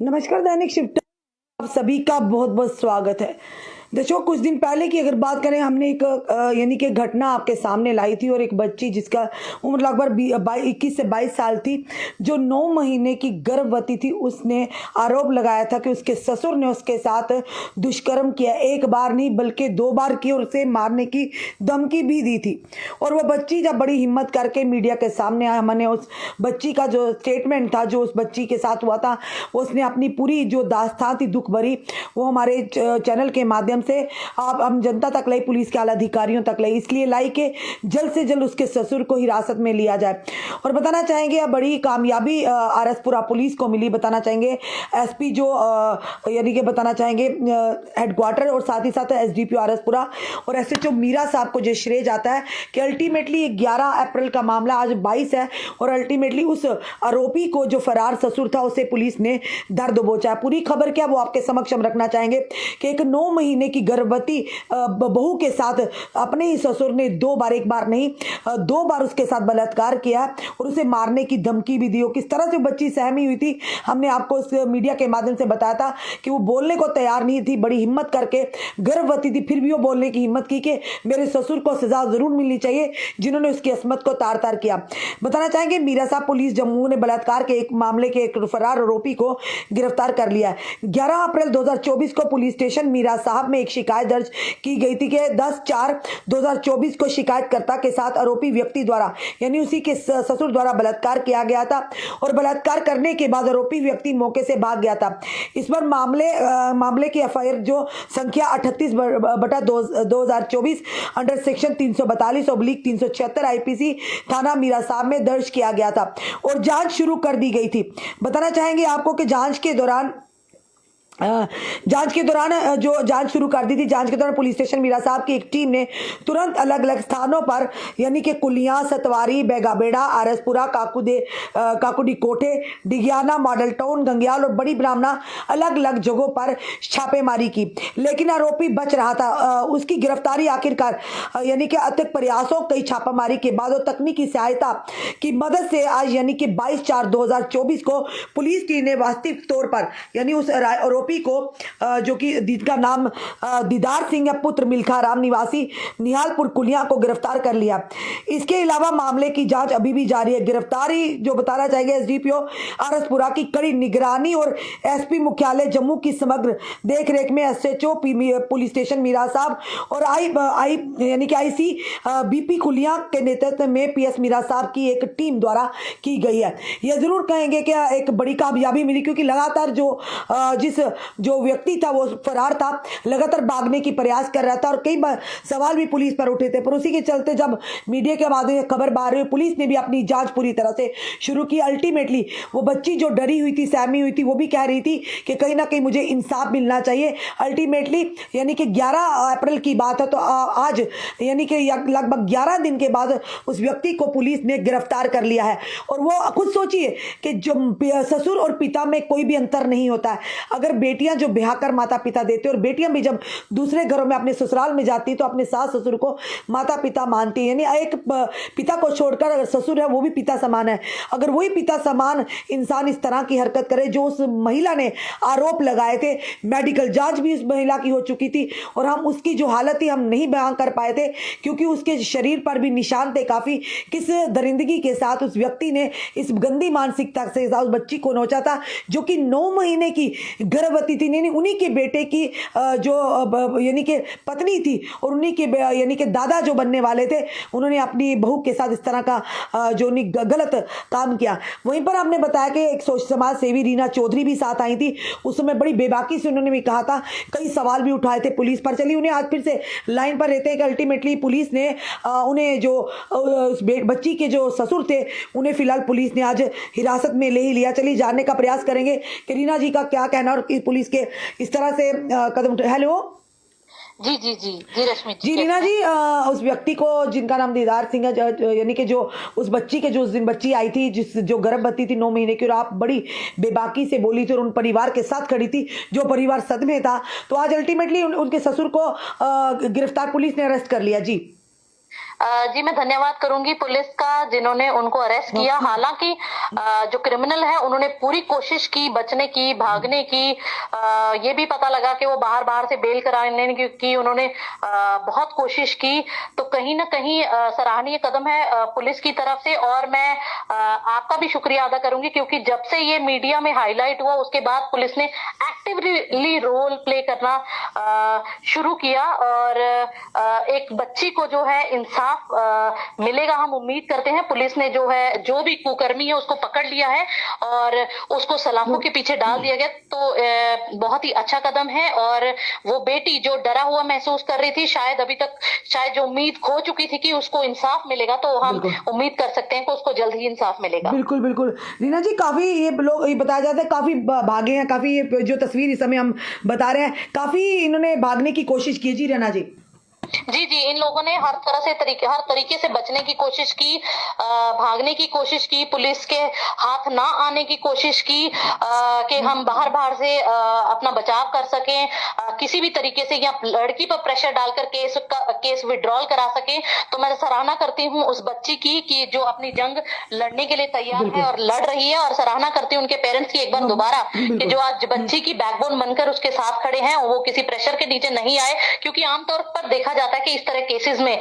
नमस्कार, दैनिक शिफ्ट आप सभी का बहुत बहुत स्वागत है। दर्शकों, कुछ दिन पहले की अगर बात करें, हमने एक यानी कि घटना आपके सामने लाई थी और एक बच्ची जिसका उम्र लगभग 21 से 22 साल थी, जो 9 महीने की गर्भवती थी, उसने आरोप लगाया था कि उसके ससुर ने उसके साथ दुष्कर्म किया। एक बार नहीं बल्कि 2 बार की और उसे मारने की धमकी भी दी थी। और वह बच्ची जब बड़ी हिम्मत करके मीडिया के सामने आया, हमने उस बच्ची का जो स्टेटमेंट था, जो उस बच्ची के साथ हुआ था, उसने अपनी पूरी जो दास्तान थी दुख भरी, वो हमारे चैनल के माध्यम से आप हम जनता तक लाई, पुलिस के आला अधिकारियों तक लाई। इसलिए लाई कि जल्द से जल्द उसके ससुर को हिरासत में लिया जाए। और बताना चाहेंगे बड़ी कामयाबी आरएसपुरा पुलिस को मिली। बताना चाहेंगे एसपी जो यानी कि बताना चाहेंगे हेडक्वार्टर और साथ ही साथ एसडीपीओ आरएसपुरा और एसएचओ मीरा साहब को जो श्रेय जाता है कि अल्टीमेटली 11 अप्रैल का मामला, आज 22 है, और अल्टीमेटली उस आरोपी को जो फरार ससुर था उसे पुलिस ने दर दबोचा। पूरी खबर क्या वो आपके समक्ष हम रखना चाहेंगे कि एक 9 महीने की गर्भवती बहू के साथ अपने ही ससुर ने 2 बार, एक बार नहीं 2 बार उसके साथ बलात्कार किया और उसे मारने की धमकी भी दी। और किस तरह से बच्ची सहमी हुई थी, हमने आपको उस मीडिया के माध्यम से बताया था कि वो बोलने को तैयार नहीं थी, बड़ी हिम्मत करके, गर्भवती थी फिर भी वो बोलने की हिम्मत की कि मेरे ससुर को सजा जरूर मिलनी चाहिए जिन्होंने उसकी अस्मत को तार तार किया। बताना चाहेंगे मीरा साहब पुलिस जम्मू ने बलात्कार के एक मामले के एक फरार आरोपी को गिरफ्तार कर लिया है। 11 अप्रैल 2024 को पुलिस स्टेशन मीरा साहब में एक शिकायत दर्ज की गई थी कि 10/4/2024 को शिकायतकर्ता के साथ आरोपी व्यक्ति द्वारा यानी उसी के ससुर द्वारा बलात्कार किया गया था और बलात्कार करने के बाद आरोपी व्यक्ति मौके से भाग गया था। इस पर मामले की एफआईआर जो संख्या 38/2024 अंडर सेक्शन 342/376 आईपीसी थाना मीरा साहब में दर्ज किया गया था और जांच शुरू कर दी गई थी। बताना चाहेंगे आपको कि जांच के दौरान जो जांच शुरू कर दी थी, जांच के दौरान पुलिस स्टेशन मीरा साहब की एक टीम ने तुरंत अलग अलग स्थानों पर यानी कि कुलियां, सतवारी, बेगाबेड़ा, आरएसपुरा, काकुडी कोठे, डिगियाना, मॉडल टाउन, गंगयाल और बड़ी ब्राह्मणा अलग अलग जगहों पर छापेमारी की, लेकिन आरोपी बच रहा था। उसकी गिरफ्तारी आखिरकार यानी कि अथक प्रयासों, कई छापामारी के बाद और तकनीकी सहायता की मदद से आज यानी कि 22/4/2024 को पुलिस टीम ने वास्तविक तौर पर यानी उस आरोपी को जो कि जिसका नाम दीदार सिंह है, पुत्र मिल्खा राम निवासी निहालपुर कुलिया को गिरफ्तार कर लिया। इसके अलावा मामले की जांच अभी भी जारी है। गिरफ्तारी जो बताना चाहेंगे एसडीपीओ आरएसपुरा की कड़ी निगरानी और एसपी मुख्यालय जम्मू की समग्र देखरेख में एसएचओ पुलिस स्टेशन मीरा साहब और आई यानी कि आईसी बीपी कुलिया के नेतृत्व में पीएस मीरा साहब की एक टीम द्वारा की गई है। यह जरूर कहेंगे कि एक बड़ी कामयाबी मिली, क्योंकि लगातार जो व्यक्ति था वो फरार था, लगातार भागने की प्रयास कर रहा था और कई सवाल भी पुलिस पर उठे थे। पर उसी के चलते जब मीडिया के माध्यम से खबर बाहर हुई, पुलिस ने भी अपनी जांच पूरी तरह से शुरू की। अल्टीमेटली वो बच्ची जो डरी हुई थी, सहमी हुई थी, वो भी कह रही थी कि कहीं ना कहीं मुझे इंसाफ मिलना चाहिए। अल्टीमेटली यानी कि 11 अप्रैल की बात है, तो आज यानी कि लगभग 11 दिन के बाद उस व्यक्ति को पुलिस ने गिरफ्तार कर लिया है। और वो खुद सोचिए कि जो ससुर और पिता में कोई भी अंतर नहीं होता है। अगर बेटियां जो ब्याह कर माता पिता देते और बेटियां भी जब दूसरे घरों में अपने ससुराल में जाती तो अपने सास ससुर को माता पिता मानती है, यानी एक पिता को छोड़कर अगर ससुर है वो भी पिता समान है। अगर वही पिता समान इंसान इस तरह की हरकत करे जो उस महिला ने आरोप लगाए थे, मेडिकल जांच भी उस महिला की हो चुकी थी और हम उसकी जो हालत थी हम नहीं बयां कर पाए थे, क्योंकि उसके शरीर पर भी निशान थे काफी। किस दरिंदगी के साथ उस व्यक्ति ने इस गंदी मानसिकता से उस बच्ची को नोचा था, जो कि 9 महीने की गर्भवती थी। नहीं, उन्हीं के बेटे की जो यानी कि पत्नी थी और उन्हीं के यानी कि दादा जो बनने वाले थे, उन्होंने अपनी बहू के साथ इस तरह का जो गलत काम किया। वहीं पर आपने बताया कि एक समाज सेवी रीना चौधरी भी साथ आई थी। उस समय बड़ी बेबाकी से उन्होंने भी कहा था, कई सवाल भी उठाए थे पुलिस पर। चलिए उन्हें आज फिर से लाइन पर रहते हैं कि अल्टीमेटली पुलिस ने उन्हें जो बच्ची के जो ससुर थे उन्हें फिलहाल पुलिस ने आज हिरासत में ले ही लिया। चलिए जानने का प्रयास करेंगे कि रीना जी का क्या कहना और पुलिस के इस तरह से कदम उठाए। हेलो जी जी जी जी रश्मि जी रीना जी, उस व्यक्ति को जिनका नाम दीदार सिंह है, यानी कि जो उस बच्ची के जो उस दिन बच्ची आई थी जो गर्भवती थी 9 महीने की, और आप बड़ी बेबाकी से बोली थी और उन परिवार के साथ खड़ी थी जो परिवार सदमे था, तो आज अल्टीमेटली उनके ससुर को गिरफ्तार पुलिस ने अरेस्ट कर लिया। जी जी मैं धन्यवाद करूंगी पुलिस का जिन्होंने उनको अरेस्ट किया। हालांकि जो क्रिमिनल है उन्होंने पूरी कोशिश की बचने की, भागने की। ये भी पता लगा कि वो बाहर से बेल कराने की उन्होंने बहुत कोशिश की। तो कहीं ना कहीं सराहनीय कदम है पुलिस की तरफ से। और मैं आपका भी शुक्रिया अदा करूंगी क्योंकि जब से ये मीडिया में हाईलाइट हुआ उसके बाद पुलिस ने एक्टिवली रोल प्ले करना शुरू किया और एक बच्ची को जो है इंसाफ मिलेगा। हम उम्मीद करते हैं पुलिस ने जो है जो भी कुकर्मी है उसको पकड़ लिया है और उसको सलाखों के पीछे डाल दिया गया। तो बहुत ही अच्छा कदम है। और वो बेटी जो डरा हुआ महसूस कर रही थी, शायद जो उम्मीद खो चुकी थी कि उसको इंसाफ मिलेगा, तो हम उम्मीद कर सकते हैं कि उसको जल्द ही इंसाफ मिलेगा। बिल्कुल बिल्कुल रीना जी, काफी ये लोग ये बताया जाता है काफी भागे हैं, काफी ये जो तस्वीर इस समय हम बता रहे हैं काफी इन्होंने भागने की कोशिश की जी रीना जी। जी इन लोगों ने हर तरीके से बचने की कोशिश की, भागने की कोशिश की, पुलिस के हाथ ना आने की कोशिश की कि हम बाहर से अपना बचाव कर सकें, किसी भी तरीके से या लड़की पर प्रेशर डालकर केस विड्रॉल करा सकें। तो मैं सराहना करती हूँ उस बच्ची की कि जो अपनी जंग लड़ने के लिए तैयार है और लड़ रही है। और सराहना करती हूँ उनके पेरेंट्स की एक बार दोबारा कि जो आज बच्ची की बैकबोन बनकर उसके साथ खड़े हैं, वो किसी प्रेशर के नीचे नहीं आए। क्योंकि आमतौर पर देखा जाता है कि इस तरह केसेस में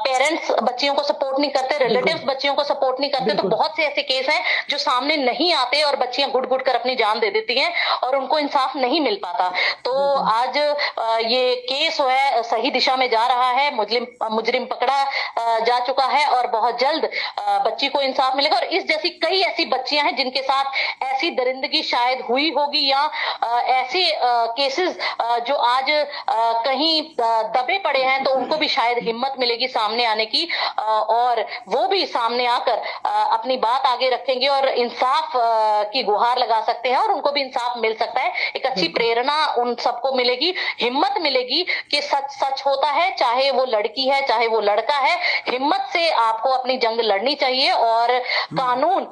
पेरेंट्स बच्चियों को सपोर्ट नहीं करते, रिलेटिव्स बच्चियों को सपोर्ट नहीं करते। तो बहुत से ऐसे केस हैं जो सामने नहीं आते और बच्चियां घुट कर अपनी जान दे देती हैं और उनको इंसाफ नहीं मिल पाता। तो आज ये केस है सही दिशा में जा रहा है, मुजरिम पकड़ा जा चुका है और बहुत जल्द बच्ची को इंसाफ मिलेगा। और इस जैसी कई ऐसी बच्चियां हैं जिनके साथ ऐसी दरिंदगी शायद हुई होगी या ऐसे केसेस जो आज कहीं दबे पड़े हैं, तो उनको भी शायद हिम्मत मिलेगी सामने आने की और वो भी सामने आकर अपनी बात आगे रखेंगे और इंसाफ की गुहार लगा सकते हैं और उनको भी इंसाफ मिल सकता है। एक अच्छी प्रेरणा उन सबको मिलेगी, हिम्मत मिलेगी कि सच सच होता है, चाहे वो लड़की है चाहे वो लड़का है। हिम्मत से आपको अपनी जंग लड़नी चाहिए और कानून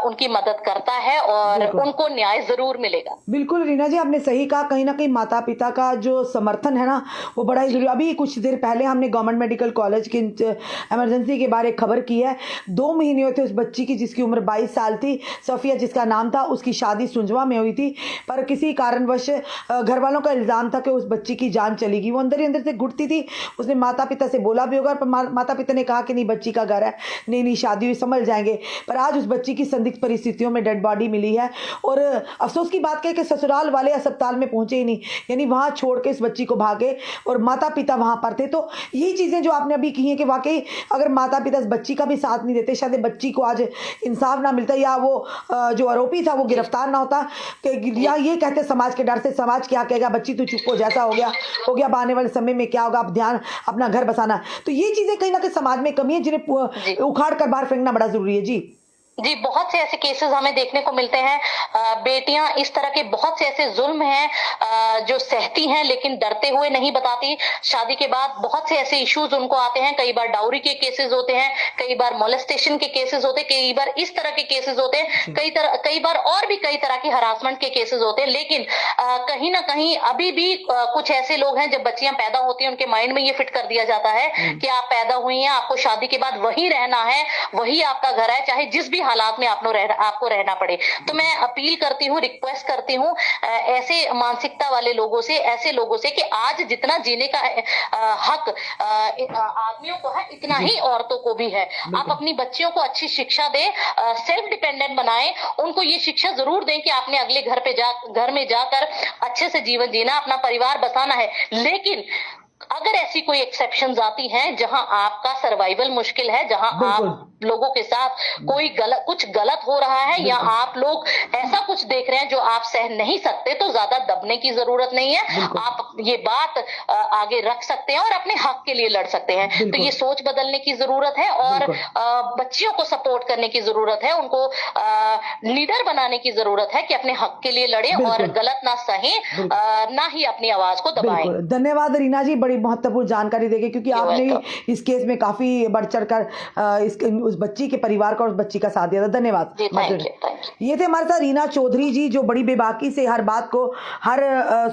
उनकी मदद करता है और उनको न्याय जरूर मिलेगा। बिल्कुल रीना जी, आपने सही कहा। कहीं ना कहीं माता पिता का जो समर्थन है ना वो बड़ा ही जरूरी। अभी कुछ देर पहले हमने गवर्नमेंट मेडिकल कॉलेज की इमरजेंसी के बारे खबर की है। 2 महीने हुए थे उस बच्ची की जिसकी उम्र 22 साल थी, सफिया जिसका नाम था। उसकी शादी सुंजवा में हुई थी पर किसी कारणवश घर वालों का इल्ज़ाम था कि उस बच्ची की जान चली गई। वो अंदर ही अंदर से घुटती थी। उसने माता पिता से बोला भी होगा पर माता पिता ने कहा कि नहीं बच्ची का घर है, नहीं शादी हुई संभल जाएंगे। पर आज उस बच्ची की संदिग्ध परिस्थितियों में डेड बॉडी मिली है और अफसोस की बात है कि ससुराल वाले अस्पताल में पहुंचे ही नहीं, यानी वहां छोड़ के इस बच्ची को भागे और माता पिता वहां पर थे। तो यही चीजें जो आपने अभी की हैं कि वाकई अगर माता पिता इस बच्ची का भी साथ नहीं देते शायद बच्ची को आज इंसाफ ना मिलता या वो जो आरोपी था वो गिरफ्तार ना होता। या ये कहते समाज के डर से, समाज क्या कहेगा, बच्ची तो चुप हो, जैसा हो गया अब आने वाले समय में क्या होगा, आप ध्यान अपना घर बसाना। तो ये चीजें कहीं ना कहीं समाज में कमी है जिन्हें उखाड़ कर बाहर फेंकना बड़ा जरूरी है। जी बहुत से ऐसे केसेस हमें देखने को मिलते हैं। बेटियां इस तरह के बहुत से ऐसे जुल्म हैं जो सहती हैं लेकिन डरते हुए नहीं बताती। शादी के बाद बहुत से ऐसे इश्यूज उनको आते हैं। कई बार डाउरी के केसेस होते हैं, कई बार मोलेस्टेशन के केसेस होते हैं, कई बार इस तरह के केसेस होते हैं, कई बार और भी कई तरह के हरासमेंट के केसेस होते हैं। लेकिन कहीं ना कहीं अभी भी कुछ ऐसे लोग हैं, जब बच्चियां पैदा होती हैं उनके माइंड में ये फिट कर दिया जाता है कि आप पैदा हुई हैं, आपको शादी के बाद वही रहना है, वही आपका घर है, चाहे जिस भी हालात में आपको रहना पड़े। तो मैं अपील करती हूँ, रिक्वेस्ट करती हूँ ऐसे मानसिकता वाले लोगों से, ऐसे लोगों से कि आज जितना जीने का हक आदमियों को है इतना ही औरतों को भी है। आप अपनी बच्चियों को अच्छी शिक्षा दें, सेल्फ डिपेंडेंट बनाएं, उनको ये शिक्षा जरूर दें कि आपने अगले घर में जाकर अच्छे से जीवन जीना, अपना परिवार बसाना है। लेकिन अगर ऐसी कोई एक्सेप्शंस आती हैं जहां आपका सर्वाइवल मुश्किल है, जहां आप लोगों के साथ कुछ गलत हो रहा है या आप लोग ऐसा कुछ देख रहे हैं जो आप सह नहीं सकते, तो ज्यादा दबने की जरूरत नहीं है। आप ये बात आगे रख सकते हैं और अपने हक के लिए लड़ सकते हैं। तो ये सोच बदलने की जरूरत है और बच्चियों को सपोर्ट करने की जरूरत है, उनको लीडर बनाने की जरूरत है कि अपने हक के लिए लड़े और गलत ना सहे, ना ही अपनी आवाज को दबाएं। धन्यवाद रीना जी, बड़ी बड़ी महत्वपूर्ण जानकारी देंगे, क्योंकि आपने भी इस केस में काफी बढ़ चढ़ कर उस बच्ची के परिवार का और उस बच्ची का साथ दिया था। धन्यवाद। जी, थैंक यू। ये थे हमारे साथ रीना चौधरी जी, जो बड़ी बेबाकी से हर बात को, हर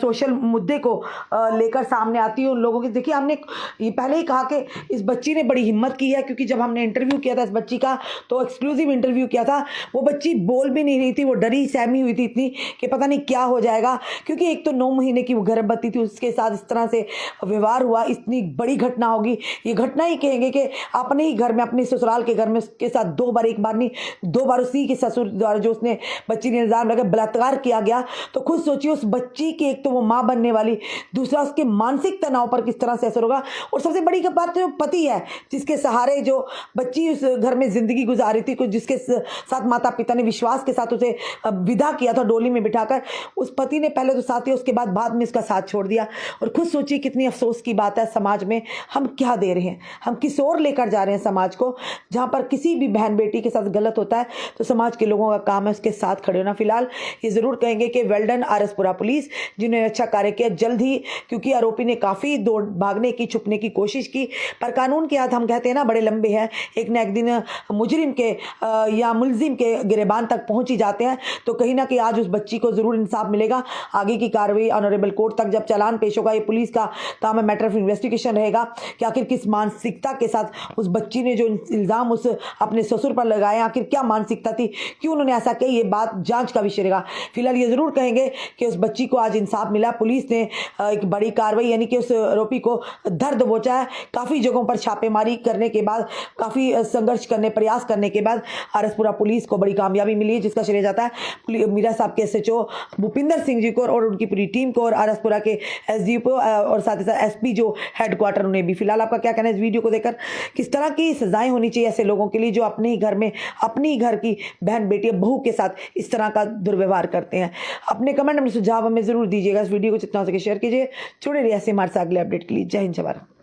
सोशल मुद्दे को लेकर सामने आती है उन लोगों की। देखिए, हमने ये पहले ही कहा कि इस बच्ची ने बड़ी हिम्मत की है, क्योंकि जब हमने इंटरव्यू किया था इस बच्ची का, तो एक्सक्लूसिव इंटरव्यू किया था, वो बच्ची बोल भी नहीं रही थी, वो डरी सहमी हुई थी इतनी कि पता नहीं क्या हो जाएगा, क्योंकि एक तो 9 महीने की वो गर्भवती थी, उसके साथ इस तरह से व्यवहार हुआ, इतनी बड़ी घटना होगी। ये घटना ही कहेंगे कि अपने ही घर में, अपने ससुराल के घर में उसके साथ 2 बार, एक बार नहीं 2 बार उसी के ससुर द्वारा जो उसने बच्ची ने इल्जाम लगा बलात्कार किया गया। तो खुद सोचिए उस बच्ची की, एक तो वो माँ बनने वाली, दूसरा उसके मानसिक तनाव पर किस तरह से असर होगा। और सबसे बड़ी बात जो पति है, जिसके सहारे जो बच्ची उस घर में जिंदगी गुजार रही थी, कुछ जिसके साथ माता पिता ने विश्वास के साथ उसे विदा किया था डोली में बिठाकर, उस पति ने पहले तो साथ दिया, उसके बाद में इसका साथ छोड़ दिया। और खुद सोचिए कितनी अफसोस की बात है, समाज में हम क्या दे रहे हैं, हम किस ओर लेकर जा रहे हैं समाज को। जहां पर किसी भी बहन बेटी के साथ गलत होता है तो समाज के लोगों का काम है उसके साथ खड़े होना। फिलहाल ये जरूर कहेंगे कि वेल डन आरएसपुरा पुलिस, जिन्होंने अच्छा कार्य किया। जल्द ही, क्योंकि आरोपी ने काफी दौड़ भागने की, छुपने की कोशिश की, पर कानून के हाथ हम कहते हैं ना बड़े लंबे हैं, एक न एक दिन मुजरिम के या मुलजिम के गिरेबान तक पहुंच ही जाते हैं। तो कहीं ना कहीं आज उस बच्ची को जरूर इंसाफ मिलेगा। आगे की कार्रवाई ऑनरेबल कोर्ट तक जब चालान पेश होगा, ये पुलिस का काम है, मैटर ऑफ इन्वेस्टिगेशन रहेगा कि आखिर किस मानसिकता के साथ उस बच्ची ने जो इल्जाम उस अपने ससुर पर लगाया, आखिर क्या मानसिकता थी, क्यों उन्होंने ऐसा किया, ये बात जांच का विषय रहेगा। फिलहाल ये जरूर कहेंगे कि उस बच्ची को आज इंसाफ मिला। पुलिस ने एक बड़ी कार्रवाई, यानी कि उस आरोपी को धर दबोचा है। काफी जगहों पर छापेमारी करने के बाद, काफी संघर्ष करने, प्रयास करने के बाद आरएसपुरा पुलिस को बड़ी कामयाबी मिली है, जिसका श्रेय जाता है मीरा साहब के एसएचओ भूपिंदर सिंह जी को और उनकी पूरी टीम को, और आरएसपुरा के एसडीओ को, और साथ ही साथ एसपी जो हेडक्वार्टर उन्हें भी। फिलहाल आपका क्या कहना है इस वीडियो को देखकर? किस तरह की सजाएं होनी चाहिए ऐसे लोगों के लिए जो अपने ही घर में, अपनी ही घर की बहन बेटी बहू के साथ इस तरह का दुर्व्यवहार करते हैं? अपने कमेंट में सुझाव हमें जरूर दीजिएगा। इस वीडियो को जितना हो सके शेयर कीजिए। जुड़े रहिए ऐसे हमारे साथ अगले अपडेट के लिए। जय हिंद, जय भारत।